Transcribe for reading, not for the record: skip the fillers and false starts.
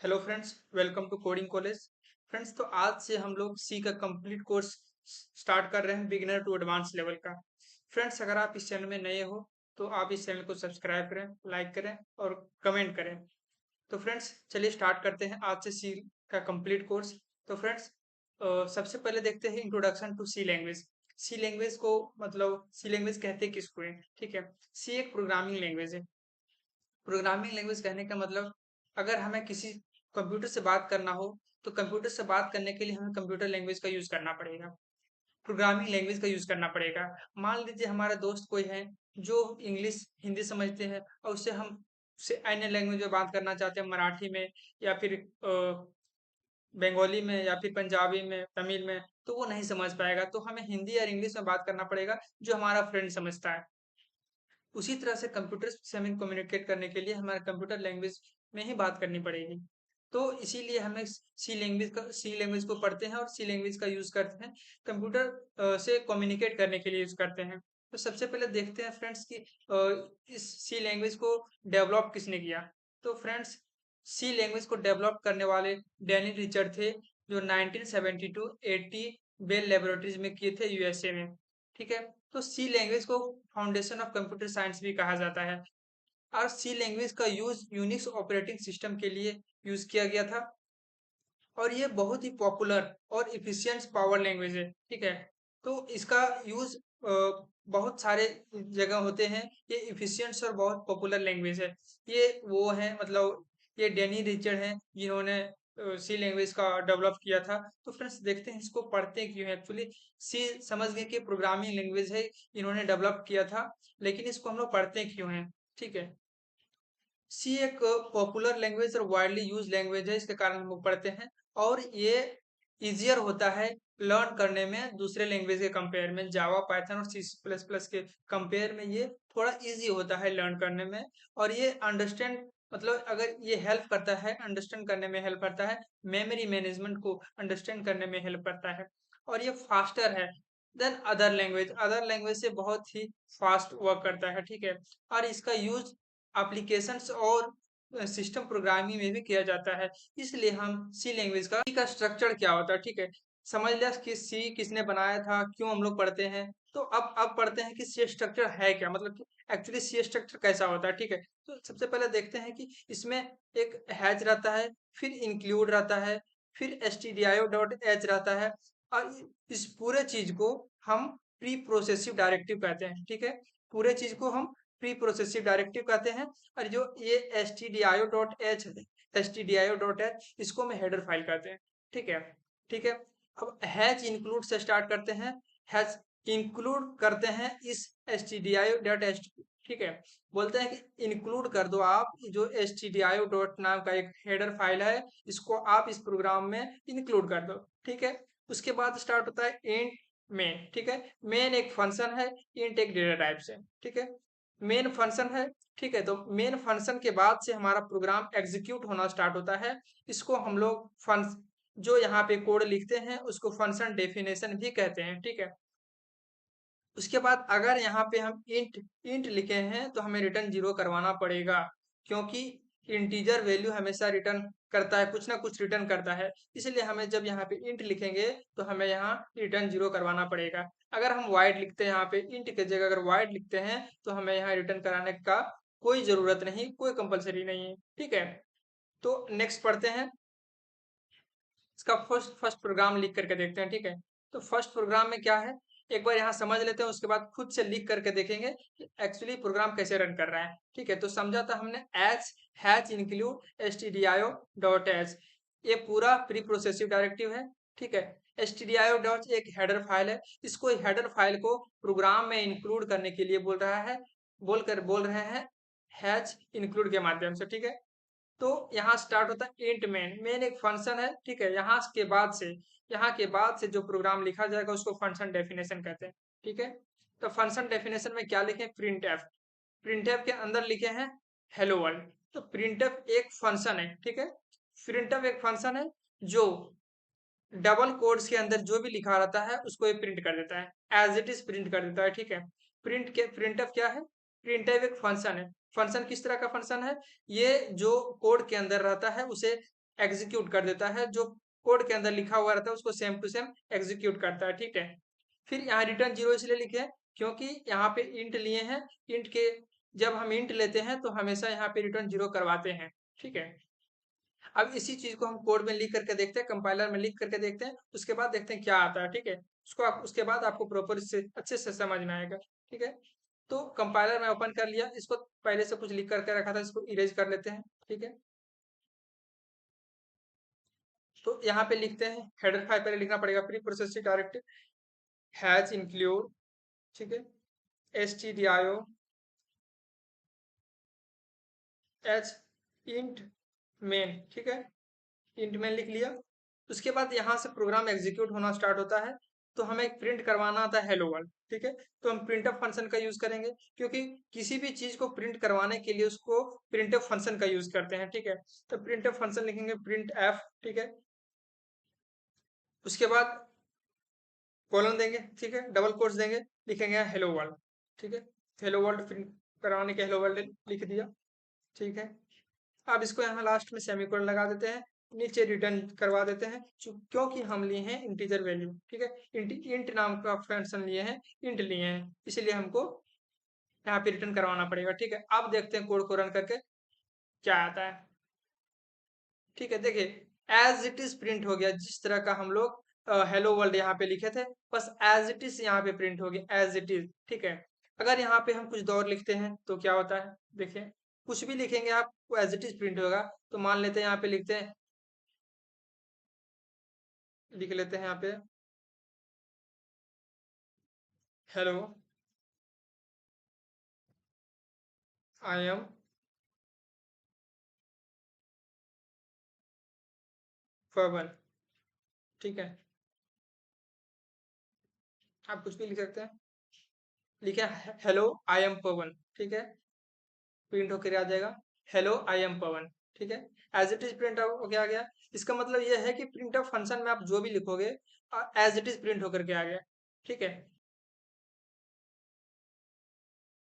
Hello friends, welcome to coding college. Friends, तो आज से हम लोग सी का कंप्लीट कोर्स स्टार्ट कर रहे हैं, बिगिनर टू एडवांस लेवल का। फ्रेंड्स, अगर आप इस चैनल में नए हो तो आप इस चैनल को सब्सक्राइब करें, लाइक करें और कमेंट करें। तो फ्रेंड्स, चलिए स्टार्ट करते हैं आज से सी का कंप्लीट कोर्स। तो फ्रेंड्स, सबसे पहले देखते हैं introduction to C language. C language को मतलब सी लैंग्वेज कहते हैं किसको है, ठीक है। सी एक प्रोग्रामिंग लैंग्वेज है। प्रोग्रामिंग लैंग्वेज कहने का मतलब, अगर हमें किसी कंप्यूटर से बात करना हो तो कंप्यूटर से बात करने के लिए हमें कंप्यूटर लैंग्वेज का यूज करना पड़ेगा, प्रोग्रामिंग लैंग्वेज का यूज करना पड़ेगा। मान लीजिए हमारा दोस्त कोई है जो इंग्लिश हिंदी समझते हैं और उससे हम से अन्य लैंग्वेज में बात करना चाहते हैं, मराठी में या फिर बंगाली में या फिर पंजाबी में, तमिल में, तो वो नहीं समझ पाएगा। तो हमें हिंदी और इंग्लिश में बात करना पड़ेगा जो हमारा फ्रेंड समझता है। उसी तरह से कंप्यूटर से हमें कम्युनिकेट करने के लिए हमारे कंप्यूटर लैंग्वेज में ही बात करनी पड़ेगी। तो इसीलिए हमें सी लैंग्वेज को पढ़ते हैं और सी लैंग्वेज का यूज करते हैं, कंप्यूटर से कम्युनिकेट करने के लिए यूज करते हैं। तो सबसे पहले देखते हैं फ्रेंड्स कि इस सी लैंग्वेज को डेवलप किसने किया। तो फ्रेंड्स, सी लैंग्वेज को डेवलप करने वाले डैनी रिचर्ड थे, जो 1972-80 बेल लेबोरेटरीज में किए थे, यूएसए में। ठीक है। तो सी लैंग्वेज को फाउंडेशन ऑफ कंप्यूटर साइंस भी कहा जाता है और सी लैंग्वेज का यूज यूनिक्स ऑपरेटिंग सिस्टम के लिए यूज किया गया था और ये बहुत ही पॉपुलर और इफिशिएंट पावर लैंग्वेज है। ठीक है। तो इसका यूज बहुत सारे जगह होते हैं। ये इफिशिएंट और बहुत पॉपुलर लैंग्वेज है। ये वो है मतलब ये डेनी रिचर्ड हैं जिन्होंने सी लैंग्वेज का डेवलप किया था। तो फ्रेंड्स, देखते हैं इसको पढ़ते क्यों है। एक्चुअली सी समझ गए कि प्रोग्रामिंग लैंग्वेज है, इन्होंने डेवलप किया था, लेकिन इसको हम लोग पढ़ते क्यों हैं। ठीक है। सी एक पॉपुलर लैंग्वेज और वाइडली यूज लैंग्वेज है, इसके कारण हम लोग पढ़ते हैं। और ये इजियर होता है लर्न करने में दूसरे लैंग्वेज के कंपेयर में, जावा, पाइथन और सी प्लस प्लस के कंपेयर में ये थोड़ा इजी होता है लर्न करने में। और ये अंडरस्टैंड मतलब अगर ये हेल्प करता है, अंडरस्टैंड करने में हेल्प करता है, मेमोरी मैनेजमेंट को अंडरस्टैंड करने में हेल्प करता है। और ये फास्टर है देन अदर लैंग्वेज से बहुत ही फास्ट वर्क करता है। ठीक है। और इसका यूज एप्लीकेशंस और सिस्टम प्रोग्रामिंग में भी किया जाता है। इसलिए हम सी लैंग्वेज का स्ट्रक्चर क्या होता है। ठीक है। समझ लिया कि सी किसने बनाया था, क्यों हम लोग पढ़ते हैं। तो अब पढ़ते हैं कि सी स्ट्रक्चर है क्या, मतलब कि एक्चुअली सी स्ट्रक्चर कैसा होता है। ठीक है। तो सबसे पहले देखते हैं कि इसमें एक हैच रहता है, फिर इंक्लूड रहता है, फिर stdio.h रहता है। और इस पूरे चीज को हम प्री प्रोसेसिव डायरेक्टिव कहते हैं। ठीक है। पूरे चीज को हम प्री प्रोसेसिव डायरेक्टिव कहते हैं। और जो ये stdio.h है, stdio.h इसको हम हेडर फाइल कहते हैं। ठीक है। ठीक है। अब हैच इंक्लूड से स्टार्ट करते हैं। हैच इंक्लूड करते हैं इस stdio.h। ठीक है। बोलते हैं कि इंक्लूड कर दो आप जो stdio डॉट नाम का एक हेडर फाइल है, इसको आप इस प्रोग्राम में इंक्लूड कर दो। ठीक है। उसके बाद स्टार्ट होता है इंट मेन। ठीक है। मेन एक फंक्शन है, इंट एक डेटा टाइप से। ठीक है। मेन फंक्शन है। ठीक है। तो मेन फंक्शन के बाद से हमारा प्रोग्राम एग्जीक्यूट होना स्टार्ट होता है। इसको हम लोग फंक्शन जो यहाँ पे कोड लिखते हैं उसको फंक्शन डेफिनेशन भी कहते हैं। ठीक है। उसके बाद अगर यहाँ पे हम इंट इंट लिखे हैं तो हमें रिटर्न जीरो करवाना पड़ेगा, क्योंकि इंटीजर वैल्यू हमेशा रिटर्न करता है, कुछ ना कुछ रिटर्न करता है। इसलिए हमें जब यहाँ पे इंट लिखेंगे तो हमें यहाँ रिटर्न जीरो करवाना पड़ेगा। अगर हम वाइड लिखते हैं, यहाँ पे इंट की जगह अगर वाइड लिखते हैं तो हमें यहाँ रिटर्न कराने का कोई जरूरत नहीं, कोई कंपलसरी नहीं है। ठीक है। तो नेक्स्ट पढ़ते हैं, इसका फर्स्ट फर्स्ट प्रोग्राम लिख करके देखते हैं। ठीक है। तो फर्स्ट प्रोग्राम में क्या है, एक बार यहाँ समझ लेते हैं, उसके बाद खुद से लिख करके देखेंगे कि एक्चुअली प्रोग्राम कैसे रन कर रहा है। ठीक है। तो समझा था हमने एच हैच इंक्लूड stdio.h, ये पूरा प्री प्रोसेसिव डायरेक्टिव है। ठीक है। stdio. एक हेडर फाइल है, इसको हेडर फाइल को प्रोग्राम में इंक्लूड करने के लिए बोल रहे हैं हैच इंक्लूड के माध्यम से। ठीक है। तो यहाँ स्टार्ट होता है इंट मेन। मेन एक फंक्शन है। ठीक है। यहाँ के बाद से जो प्रोग्राम लिखा जाएगा उसको फंक्शन डेफिनेशन कहते हैं। ठीक है। तो फंक्शन डेफिनेशन में क्या लिखे, प्रिंट एफ। प्रिंट एफ के अंदर लिखे हैं हेलो वर्ल्ड। तो प्रिंट एफ एक फंक्शन है। ठीक है। प्रिंट एफ एक फंक्शन है जो डबल कोड्स के अंदर जो भी लिखा रहता है उसको ये प्रिंट कर देता है, एज इट इज प्रिंट कर देता है। ठीक है। प्रिंट एफ क्या है, प्रिंट एफ एक फंक्शन है। फंक्शन किस तरह का फंक्शन है, ये जो कोड के अंदर रहता है उसे एग्जीक्यूट कर देता है, जो कोड के अंदर लिखा हुआ रहता है उसको सेम टू सेम एग्जीक्यूट करता है, ठीक है। फिर यहाँ रिटर्न 0 इसलिए लिखे हैं क्योंकि यहाँ पे इंट लिए हैं, इंट के जब हम इंट लेते हैं तो हमेशा यहाँ पे रिटर्न 0 करवाते हैं, ठीक है। अब इसी चीज को हम कोड में लिख करके देखते हैं, कंपाइलर में लिख करके देखते हैं, उसके बाद देखते हैं क्या आता है, ठीक है। उसके बाद आपको प्रॉपर से अच्छे से समझ में आएगा, ठीक है। तो कंपाइलर में ओपन कर लिया, इसको पहले से कुछ लिख करके रखा था, इसको इरेज कर लेते हैं, ठीक है। तो यहाँ पे लिखते हैं हेडर फाइल पहले लिखना पड़ेगा, pre processing directive has include, ठीक है, stdio एच इंट मेन, ठीक है, इंट मेन लिख लिया। उसके बाद यहाँ से प्रोग्राम एग्जीक्यूट होना स्टार्ट होता है, तो हमें प्रिंट करवाना आता है हेलो वर्ल्ड, ठीक है। तो हम प्रिंटफ फंक्शन का यूज करेंगे, क्योंकि किसी भी चीज को प्रिंट करवाने के लिए उसको प्रिंटफ फंक्शन का यूज करते हैं, ठीक है। तो प्रिंटफ फंक्शन लिखेंगे प्रिंट एफ, ठीक है। उसके बाद कॉलन देंगे, ठीक है, डबल कोट्स देंगे, लिखेंगे हेलो वर्ल्ड, ठीक है। हेलो वर्ल्ड प्रिंट करवाने के हेलो वर्ल्ड लिख दिया, ठीक है। अब इसको यहाँ लास्ट में सेमीकोलन लगा देते हैं, नीचे रिटर्न करवा देते हैं, क्योंकि हम लिए हैं इंटीजर वैल्यू, ठीक है। इंट नाम का फंक्शन लिए हैं, इंट लिए हैं, इसलिए हमको यहाँ पे रिटर्न करवाना पड़ेगा, ठीक है। अब देखते हैं कोड को रन करके क्या आता है, ठीक है। देखिए एज इट इज प्रिंट हो गया, जिस तरह का हम लोग हेलो वर्ल्ड यहाँ पे लिखे थे, बस एज इट इज यहाँ पे प्रिंट हो गया, एज इट इज, ठीक है। अगर यहाँ पे हम कुछ दौर लिखते हैं तो क्या होता है, देखिए कुछ भी लिखेंगे आप वो एज इट इज प्रिंट होगा। तो मान लेते हैं यहाँ पे लिखते हैं, लिख लेते हैं यहाँ पे हेलो आई एम पवन, ठीक है। आप कुछ भी लिख सकते हैं, लिखे हेलो आई एम पवन, ठीक है, प्रिंट होकर आ जाएगा हेलो आई एम पवन, ठीक है। एज इट इज प्रिंट होकर आ गया। इसका मतलब यह है कि प्रिंट फंक्शन में आप जो भी लिखोगे एज इट इज प्रिंट होकर के आ गया, ठीक है।